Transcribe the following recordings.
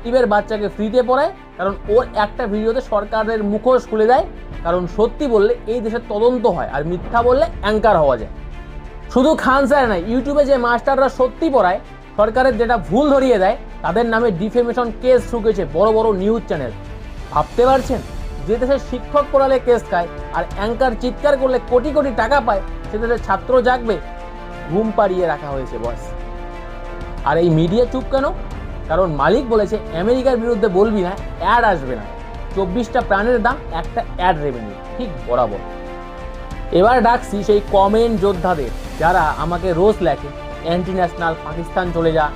গরিবের বাচ্চাকে ফ্রিতে পড়ায়, কারণ ওর একটা ভিডিওতে সরকারের মুখোশ খুলে দেয়। কারণ সত্যি বললে এই দেশের তদন্ত হয়, আর মিথ্যা বললে অ্যাঙ্কার হওয়া যায়। শুধু খান স্যার নয়, ইউটিউবে যে মাস্টাররা সত্যি পড়ায়, সরকারের যেটা ভুল ধরিয়ে দেয়, তাদের নামে ডিফেমেশন কেস ঠুকেছে বড় বড় নিউজ চ্যানেল। ভাবতে পারছেন, যে দেশের শিক্ষক পড়ালে কেস খায় আর অ্যাঙ্কার চিৎকার করলে কোটি কোটি টাকা পায়, সে দেশের ছাত্র জাগবে? ঘুম পাড়িয়ে রাখা হয়েছে বস। আর এই মিডিয়া চুপ কেন? কারণ মালিক বলেছে আমেরিকার বিরুদ্ধে বলবি না, অ্যাড আসবে না। 24টা প্রাণের দাম একটা অ্যাড রেভিনিউ, ঠিক বরাবর। এবার ডাকছি সেই কমেন্ট যোদ্ধাদের, যারা আমাকে রোজ লেখে অ্যান্টি ন্যাশনাল, পাকিস্তান চলে যা।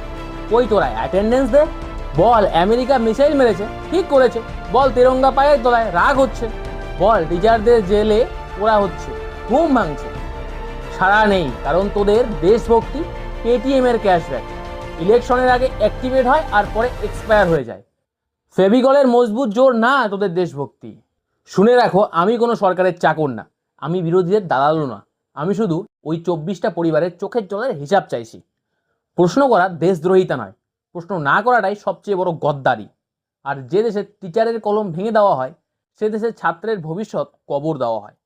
কই তোরা অ্যাটেন্ডেন্স দে, বল আমেরিকা মিসাইল মেরেছে, ঠিক করেছে, বল তিরঙ্গা পায়ের তলায়, রাগ হচ্ছে, বল টিচারদের জেলে ওরা হচ্ছে, ঘুম ভাঙছে। সারা নেই, কারণ তোদের দেশভক্তি পেটিএম এর ক্যাশব্যাক ইলেকশনের আগে অ্যাক্টিভেট হয় আর পরে এক্সপায়ার হয়ে যায়। ফেভিকলের মজবুত জোর না তোদের দেশভক্তি। শুনে রাখো, আমি কোনো সরকারের চাকর না, আমি বিরোধীদের দালালও না। আমি শুধু ওই 24টা পরিবারের চোখের জলের হিসাব চাইছি। প্রশ্ন করা দেশদ্রোহিতা নয়, প্রশ্ন না করাটাই সবচেয়ে বড় গদ্দারি। আর যে দেশে টিচারের কলম ভেঙে দেওয়া হয়, সে দেশের ছাত্রের ভবিষ্যৎ কবর দেওয়া হয়।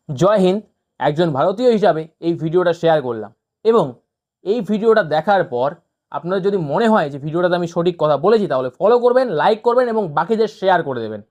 জয় হিন্দ। একজন ভারতীয় হিসাবে এই ভিডিওটা শেয়ার করলাম, এবং এই ভিডিওটা দেখার পর আপনার যদি মনে হয় যে ভিডিওটাতে আমি সঠিক কথা বলেছি, তাহলে ফলো করবেন, লাইক করবেন এবং বাকিদের শেয়ার করে দেবেন।